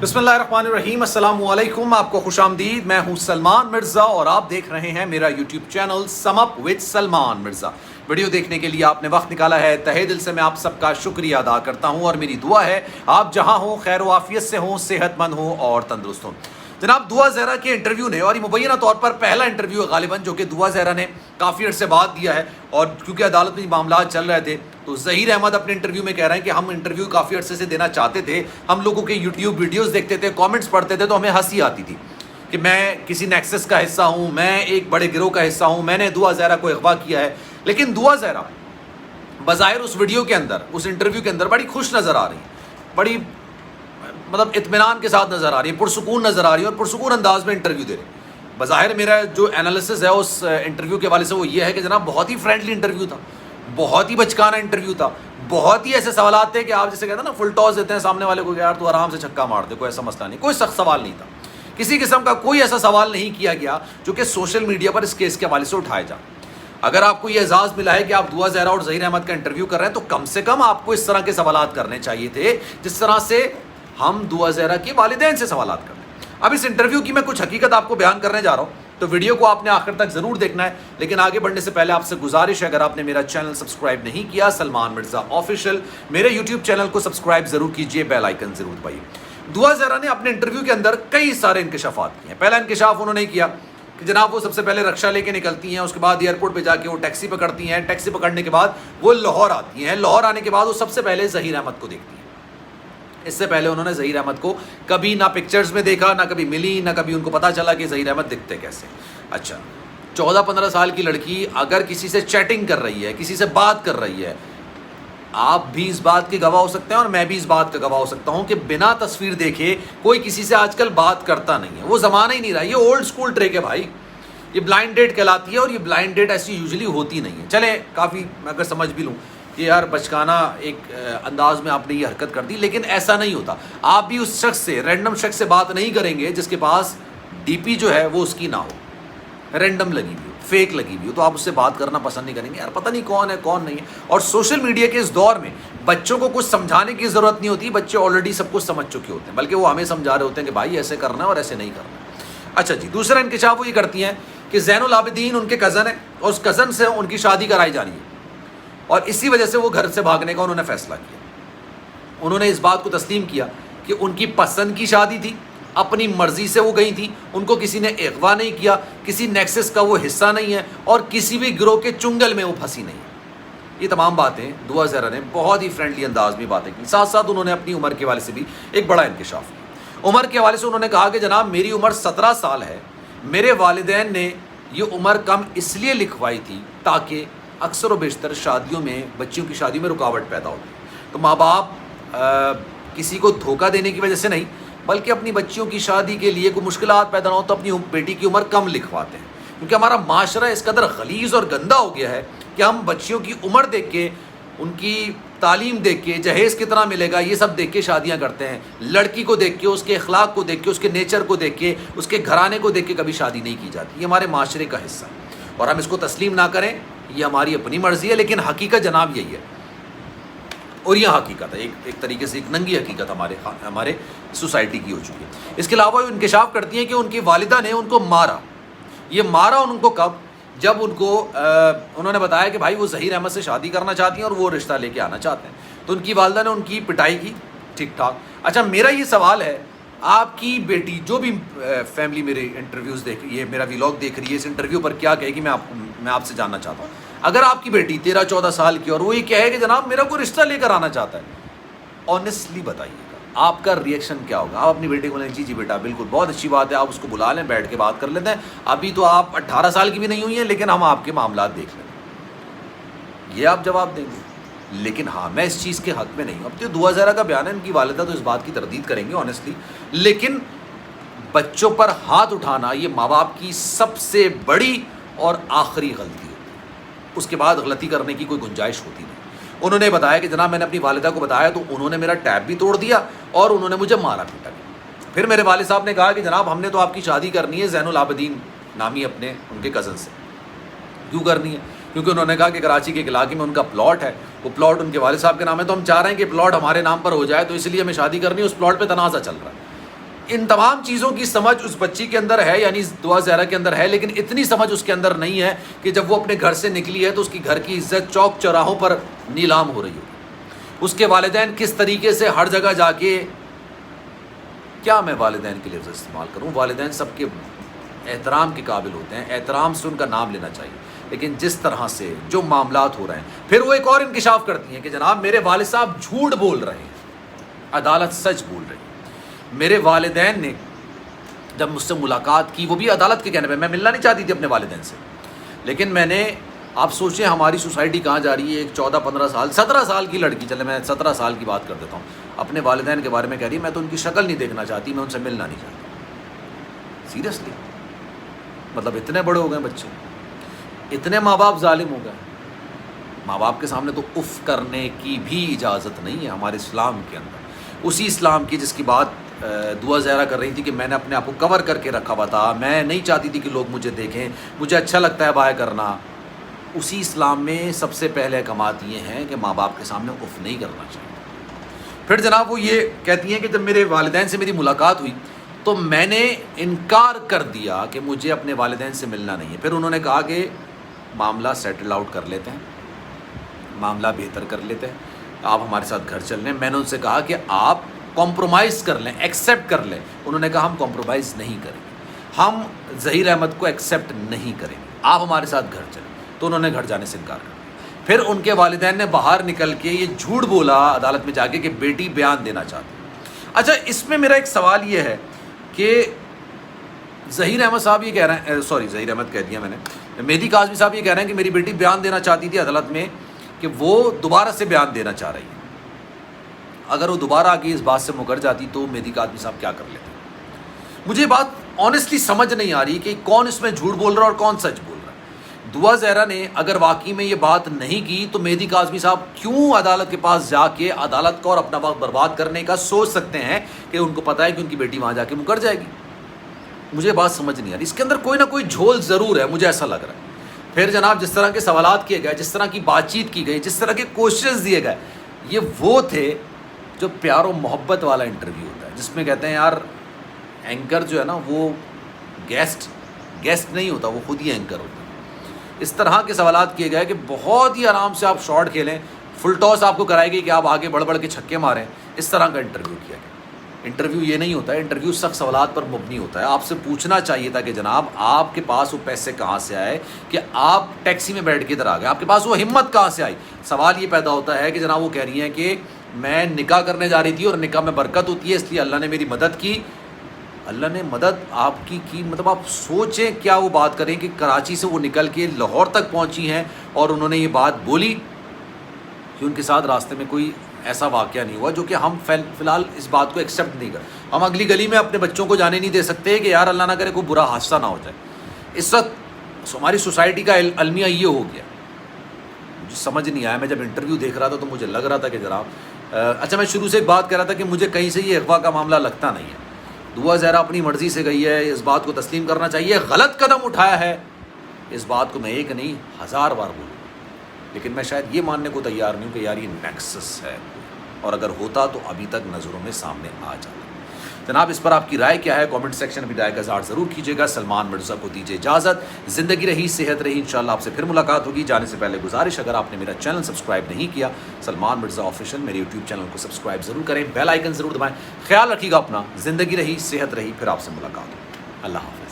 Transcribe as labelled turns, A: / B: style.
A: بسم اللہ الرحمن الرحیم، السلام علیکم، آپ کو خوش آمدید۔ میں ہوں سلمان مرزا اور آپ دیکھ رہے ہیں میرا YouTube channel some up with Salman Mirza. Video دیکھنے کے لیے آپ نے وقت نکالا ہے، تہہ دل سے میں آپ سب کا شکریہ ادا کرتا ہوں اور میری دعا ہے آپ جہاں ہوں خیر و عافیت سے ہوں، صحت مند ہوں اور تندرست ہوں۔ جناب دعا زہرا کے انٹرویو نے، اور یہ مبینہ طور پر پہلا انٹرویو ہے غالباً جو کہ دعا زہرا نے کافی عرصے بعد دیا ہے، اور کیونکہ عدالت میں معاملات چل رہے تھے تو ظہیر احمد اپنے انٹرویو میں کہہ رہے ہیں کہ ہم انٹرویو کافی عرصے سے دینا چاہتے تھے، ہم لوگوں کے یوٹیوب ویڈیوز دیکھتے تھے، کامنٹس پڑھتے تھے تو ہمیں ہنسی آتی تھی کہ میں کسی نیکسس کا حصہ ہوں، میں ایک بڑے گروہ کا حصہ ہوں، میں نے دعا زہرا کو اغوا کیا ہے۔ لیکن دعا زہرا بظاہر اس ویڈیو کے اندر، اس انٹرویو کے اندر بڑی خوش نظر آ رہی ہے، بڑی مطلب اطمینان کے ساتھ نظر آ رہی ہے، پرسکون نظر آ رہی ہے اور پرسکون انداز میں انٹرویو دے رہے ہیں۔ بظاہر میرا جو انالیسس ہے اس انٹرویو کے حوالے سے وہ یہ ہے کہ جناب بہت ہی فرینڈلی انٹرویو تھا، بہت ہی بچکانا انٹرویو تھا، بہت ہی ایسے سوالات تھے کہ آپ جیسے کہتے ہیں نا فل ٹاس دیتے ہیں سامنے والے کو کہ یار تو آرام سے چھکا مار دے، کوئی ایسا مسئلہ نہیں، کوئی سخت سوال نہیں تھا، کسی قسم کا کوئی ایسا سوال نہیں کیا گیا جو کہ سوشل میڈیا پر اس کیس کے حوالے سے اٹھائے جائے۔ اگر آپ کو یہ اعزاز ملا ہے کہ آپ دعا زہرا اور ظہیر احمد کا انٹرویو کر رہے ہیں تو کم سے کم آپ کو اس طرح کے سوالات کرنے چاہیے تھے جس طرح سے ہم دعا زہرا کے والدین سے سوالات کرتے ہیں۔ اب اس انٹرویو کی میں کچھ حقیقت آپ کو بیان کرنے جا رہا ہوں، تو ویڈیو کو آپ نے آخر تک ضرور دیکھنا ہے۔ لیکن آگے بڑھنے سے پہلے آپ سے گزارش ہے، اگر آپ نے میرا چینل سبسکرائب نہیں کیا سلمان مرزا آفیشیل، میرے یوٹیوب چینل کو سبسکرائب ضرور کیجئے، بیل آئیکن ضرور دبائیے۔ دعا زہرا نے اپنے انٹرویو کے اندر کئی سارے انکشافات کیے ہیں۔ پہلا انکشاف انہوں نے کیا کہ جناب وہ سب سے پہلے رکشہ لے کے نکلتی ہیں، اس کے بعد ایئرپورٹ پہ جا کے وہ ٹیکسی پکڑتی ہیں، ٹیکسی پکڑنے کے بعد وہ لاہور آتی ہیں، لاہور آنے کے بعد وہ سب سے پہلے ظہیر احمد کو دیکھتی ہیں۔ اس سے پہلے انہوں نے ظہیر احمد کو کبھی نہ پکچرز میں دیکھا، نہ کبھی ملی، نہ کبھی ان کو پتا چلا کہ ظہیر احمد دکھتے کیسے۔ اچھا 14-15 سال کی لڑکی اگر کسی سے چیٹنگ کر رہی ہے، کسی سے بات کر رہی ہے، آپ بھی اس بات کے گواہ ہو سکتے ہیں اور میں بھی اس بات کا گواہ ہو سکتا ہوں کہ بنا تصویر دیکھے کوئی کسی سے آج کل بات کرتا نہیں ہے، وہ زمانہ ہی نہیں رہا، یہ اولڈ سکول ٹرک ہے بھائی، یہ بلائنڈ ڈیٹ کہلاتی ہے اور یہ بلائنڈ ڈیٹ ایسی یوزلی ہوتی نہیں ہے۔ چلیں کافی میں اگر سمجھ بھی لوں کہ یار بچکانا ایک انداز میں آپ نے یہ حرکت کر دی، لیکن ایسا نہیں ہوتا۔ آپ بھی اس شخص سے، رینڈم شخص سے بات نہیں کریں گے جس کے پاس ڈی پی جو ہے وہ اس کی نہ ہو، رینڈم لگی ہوئی ہو، فیک لگی ہوئی ہو، تو آپ اس سے بات کرنا پسند نہیں کریں گے، یار پتہ نہیں کون ہے کون نہیں ہے۔ اور سوشل میڈیا کے اس دور میں بچوں کو کچھ سمجھانے کی ضرورت نہیں ہوتی، بچے آلریڈی سب کچھ سمجھ چکے ہوتے ہیں، بلکہ وہ ہمیں سمجھا رہے ہوتے ہیں کہ بھائی ایسے کرنا ہے اور ایسے نہیں کرنا۔ اچھا جی، دوسرا انکشاف وہ یہ کرتی ہیں کہ زین العابدین ان کے کزن ہیں اور اس کزن سے ان کی شادی کرائی جا رہی ہے، اور اسی وجہ سے وہ گھر سے بھاگنے کا انہوں نے فیصلہ کیا۔ انہوں نے اس بات کو تسلیم کیا کہ ان کی پسند کی شادی تھی، اپنی مرضی سے وہ گئی تھی، ان کو کسی نے اغوا نہیں کیا، کسی نیکسس کا وہ حصہ نہیں ہے اور کسی بھی گروہ کے چنگل میں وہ پھنسی نہیں ہے۔ یہ تمام باتیں دعا زہرا نے بہت ہی فرینڈلی انداز میں باتیں کی۔ ساتھ ساتھ انہوں نے اپنی عمر کے حوالے سے بھی ایک بڑا انکشاف کیا۔ عمر کے حوالے سے انہوں نے کہا کہ جناب میری عمر 17 سال ہے، میرے والدین نے یہ عمر کم اس لیے لکھوائی تھی تاکہ اکثر و بیشتر شادیوں میں، بچیوں کی شادی میں رکاوٹ پیدا ہوتی ہے، تو ماں باپ کسی کو دھوکہ دینے کی وجہ سے نہیں بلکہ اپنی بچیوں کی شادی کے لیے کوئی مشکلات پیدا نہ ہو تو اپنی بیٹی کی عمر کم لکھواتے ہیں، کیونکہ ہمارا معاشرہ اس قدر غلیظ اور گندا ہو گیا ہے کہ ہم بچیوں کی عمر دیکھ کے، ان کی تعلیم دیکھ کے، جہیز کتنا ملے گا یہ سب دیکھ کے شادیاں کرتے ہیں، لڑکی کو دیکھ کے، اس کے اخلاق کو دیکھ کے، اس کے نیچر کو دیکھ کے، اس کے گھرانے کو دیکھ کے کبھی شادی نہیں کی جاتی۔ یہ ہمارے معاشرے کا حصہ ہے اور ہم اس کو تسلیم نہ کریں، یہ ہماری اپنی مرضی ہے، لیکن حقیقت جناب یہی ہے، اور یہ حقیقت ہے، ایک طریقے سے ایک ننگی حقیقت ہمارے سوسائٹی کی ہو چکی ہے۔ اس کے علاوہ وہ انکشاف کرتی ہیں کہ ان کی والدہ نے ان کو مارا۔ یہ مارا ان کو کب؟ جب ان کو انہوں نے بتایا کہ بھائی وہ ظہیر احمد سے شادی کرنا چاہتی ہیں اور وہ رشتہ لے کے آنا چاہتے ہیں، تو ان کی والدہ نے ان کی پٹائی کی، ٹھیک ٹھاک۔ اچھا میرا یہ سوال ہے، آپ کی بیٹی جو بھی فیملی میرے انٹرویوز دیکھ رہی ہے، میرا ولاگ دیکھ رہی ہے، اس انٹرویو پر کیا کہے گی میں آپ سے جاننا چاہتا ہوں۔ اگر آپ کی بیٹی 13-14 سال کی اور وہ یہ کہے کہ جناب میرا کوئی رشتہ لے کر آنا چاہتا ہے، آنیسٹلی بتائیے گا آپ کا ریئیکشن کیا ہوگا؟ آپ اپنی بیٹی کو بولیں جی بیٹا بالکل بہت اچھی بات ہے، آپ اس کو بلا لیں، بیٹھ کے بات کر لیتے ہیں، ابھی تو آپ 18 سال کی بھی نہیں ہوئی ہیں لیکن ہم آپ کے معاملات دیکھ لیں گے، یہ آپ جواب دیں گے؟ لیکن ہاں میں اس چیز کے حق میں نہیں ہوں۔ اب تو دعا زہرا کا بیان ہے، ان کی والدہ تو اس بات کی تردید کریں گے آنیسٹلی، لیکن بچوں پر ہاتھ اٹھانا یہ ماں باپ کی سب سے بڑی اور آخری غلطی ہوتی ہے، اس کے بعد غلطی کرنے کی کوئی گنجائش ہوتی نہیں۔ انہوں نے بتایا کہ جناب میں نے اپنی والدہ کو بتایا تو انہوں نے میرا ٹیب بھی توڑ دیا اور انہوں نے مجھے مارا پیٹا بھی۔ پھر میرے والد صاحب نے کہا کہ جناب ہم نے تو آپ کی شادی کرنی ہے زین العابدین نامی اپنے ان کے کزن سے۔ کیوں کرنی ہے؟ کیونکہ انہوں نے کہا کہ کراچی کے ایک علاقے میں ان کا پلاٹ ہے، وہ پلاٹ ان کے والد صاحب کے نام ہے، تو ہم چاہ رہے ہیں کہ پلاٹ ہمارے نام پر ہو جائے، تو اس لیے ہمیں شادی کرنی ہے، اس پلاٹ پہ تنازع چل رہا ہے۔ ان تمام چیزوں کی سمجھ اس بچی کے اندر ہے، یعنی دعا زہرا کے اندر ہے، لیکن اتنی سمجھ اس کے اندر نہیں ہے کہ جب وہ اپنے گھر سے نکلی ہے تو اس کی گھر کی عزت چوک چوراہوں پر نیلام ہو رہی ہو. اس کے والدین کس طریقے سے ہر جگہ جا کے، کیا میں والدین کے لفظ استعمال کروں، والدین سب کے احترام کے قابل ہوتے ہیں، احترام سے ان کا نام لینا چاہیے، لیکن جس طرح سے جو معاملات ہو رہے ہیں، پھر وہ ایک اور انکشاف کرتی ہیں کہ جناب میرے والد صاحب جھوٹ بول رہے ہیں، عدالت سچ بول رہی ہے. میرے والدین نے جب مجھ سے ملاقات کی، وہ بھی عدالت کے کہنے پہ، میں ملنا نہیں چاہتی تھی اپنے والدین سے، لیکن میں نے، آپ سوچیں ہماری سوسائٹی کہاں جا رہی ہے. ایک 14-15 سال 17 سال کی لڑکی، چلے میں 17 سال کی بات کر دیتا ہوں، اپنے والدین کے بارے میں کہہ رہی ہے میں تو ان کی شکل نہیں دیکھنا چاہتی، میں ان سے ملنا نہیں چاہتی. سیریسلی، مطلب اتنے بڑے ہو گئے بچے، اتنے ماں باپ ظالم ہو گئے. ماں باپ کے سامنے تو اف کرنے کی بھی اجازت نہیں ہے ہمارے اسلام کے اندر. اسی اسلام کی جس کی بات دعا زہرا کر رہی تھی کہ میں نے اپنے آپ کو کور کر کے رکھا ہوا تھا، میں نہیں چاہتی تھی کہ لوگ مجھے دیکھیں، مجھے اچھا لگتا ہے بایا کرنا. اسی اسلام میں سب سے پہلے احکامات یہ ہیں کہ ماں باپ کے سامنے اف نہیں کرنا چاہیے. پھر جناب وہ یہ کہتی ہیں کہ جب میرے والدین سے میری ملاقات ہوئی تو میں نے انکار کر دیا کہ مجھے اپنے والدین سے ملنا نہیں ہے. پھر انہوں نے کہا کہ معاملہ سیٹل آؤٹ کر لیتے ہیں، معاملہ بہتر کر لیتے ہیں، آپ ہمارے ساتھ گھر چل لیں. میں نے ان سے کہا کہ آپ کمپرومائز کر لیں، ایکسیپٹ کر لیں. انہوں نے کہا ہم کمپرومائز نہیں کریں گے، ہم ظہیر احمد کو ایکسیپٹ نہیں کریں گے، آپ ہمارے ساتھ گھر چلیں. تو انہوں نے گھر جانے سے انکار کر دیا. پھر ان کے والدین نے باہر نکل کے یہ جھوٹ بولا عدالت میں جا کے کہ بیٹی بیان دینا چاہتی. اچھا، اس میں میرا ایک سوال یہ ہے کہ ظہیر احمد صاحب یہ کہہ رہے ہیں، ظہیر احمد کہہ دیا میں نے، مہدی کاظمی صاحب یہ کہہ رہے ہیں کہ میری بیٹی بیان دینا چاہتی تھی عدالت میں کہ وہ دوبارہ سے بیان دینا چاہ رہی ہے. اگر وہ دوبارہ آ کے اس بات سے مکر جاتی تو مہدی کاظمی صاحب کیا کر لیتے؟ مجھے یہ بات آنیسٹلی سمجھ نہیں آ رہی کہ کون اس میں جھوٹ بول رہا ہے اور کون سچ بول رہا ہے. دعا زہرا نے اگر واقعی میں یہ بات نہیں کی تو مہدی کاظمی صاحب کیوں عدالت کے پاس جا کے عدالت کو اور اپنا وقت برباد کرنے کا سوچ سکتے ہیں کہ ان کو پتہ ہے کہ ان کی بیٹی وہاں جا کے مکر جائے گی؟ مجھے بات سمجھ نہیں آ رہی. اس کے اندر کوئی نہ کوئی جھول ضرور ہے، مجھے ایسا لگ رہا ہے. پھر جناب جس طرح کے سوالات کیے گئے، جس طرح کی بات چیت کی گئی، جس طرح کے کوشچنز دیے گئے، یہ وہ تھے جو پیار و محبت والا انٹرویو ہوتا ہے، جس میں کہتے ہیں یار اینکر جو ہے نا وہ گیسٹ نہیں ہوتا، وہ خود ہی اینکر ہوتا ہے. اس طرح کے سوالات کیے گئے کہ بہت ہی آرام سے آپ شارٹ کھیلیں، فل ٹاس آپ کو کرائی گئی کہ آپ آگے بڑھ بڑھ کے چھکے ماریں. اس طرح کا انٹرویو کیا گیا. انٹرویو یہ نہیں ہوتا ہے، انٹرویو سخت سوالات پر مبنی ہوتا ہے. آپ سے پوچھنا چاہیے تھا کہ جناب آپ کے پاس وہ پیسے کہاں سے آئے کہ آپ ٹیکسی میں بیٹھ کے ادھر آ گئے، آپ کے پاس وہ ہمت کہاں سے آئی. سوال یہ پیدا ہوتا ہے کہ جناب وہ کہہ رہی ہیں کہ میں نکاح کرنے جا رہی تھی اور نکاح میں برکت ہوتی ہے، اس لیے اللہ نے میری مدد کی. اللہ نے مدد آپ کی مطلب آپ سوچیں کیا وہ بات کریں کہ کراچی سے وہ نکل کے لاہور تک پہنچی ہیں اور انہوں نے یہ بات بولی کہ ان کے ساتھ راستے میں کوئی ایسا واقعہ نہیں ہوا جو کہ ہم فی الحال اس بات کو ایکسیپٹ نہیں کریں. ہم اگلی گلی میں اپنے بچوں کو جانے نہیں دے سکتے کہ یار اللہ نہ کرے کوئی برا حادثہ نہ ہو جائے. اس وقت ہماری سوسائٹی کا المیہ یہ ہو گیا. مجھے سمجھ نہیں آیا، میں جب انٹرویو دیکھ رہا تھا تو مجھے لگ رہا تھا کہ جناب اچھا، میں شروع سے ایک بات کہہ رہا تھا کہ مجھے کہیں سے یہ اغوا کا معاملہ لگتا نہیں ہے. دعا زہرا اپنی مرضی سے گئی ہے، اس بات کو تسلیم کرنا چاہیے. غلط قدم اٹھایا ہے، اس بات کو میں ایک نہیں 1000 بار بولوں، لیکن میں شاید یہ ماننے کو تیار نہیں ہوں کہ یار یہ نیکسس ہے، اور اگر ہوتا تو ابھی تک نظروں میں سامنے آ جاتا. جناب اس پر آپ کی رائے کیا ہے؟ کامنٹ سیکشن میں رائے کا اظہار ضرور کیجیے گا. سلمان مرزا کو دیجیے اجازت. زندگی رہی، صحت رہی. انشاءاللہ آپ سے پھر ملاقات ہوگی. جانے سے پہلے گزارش، اگر آپ نے میرا چینل سبسکرائب نہیں کیا سلمان مرزا آفیشیل، میرے یوٹیوب چینل کو سبسکرائب ضرور کریں، بیل آئیکن ضرور دبائیں. خیال رکھیے گا اپنا. زندگی رہی، صحت رہی. پھر آپ سے ملاقات ہوگی. اللہ حافظ.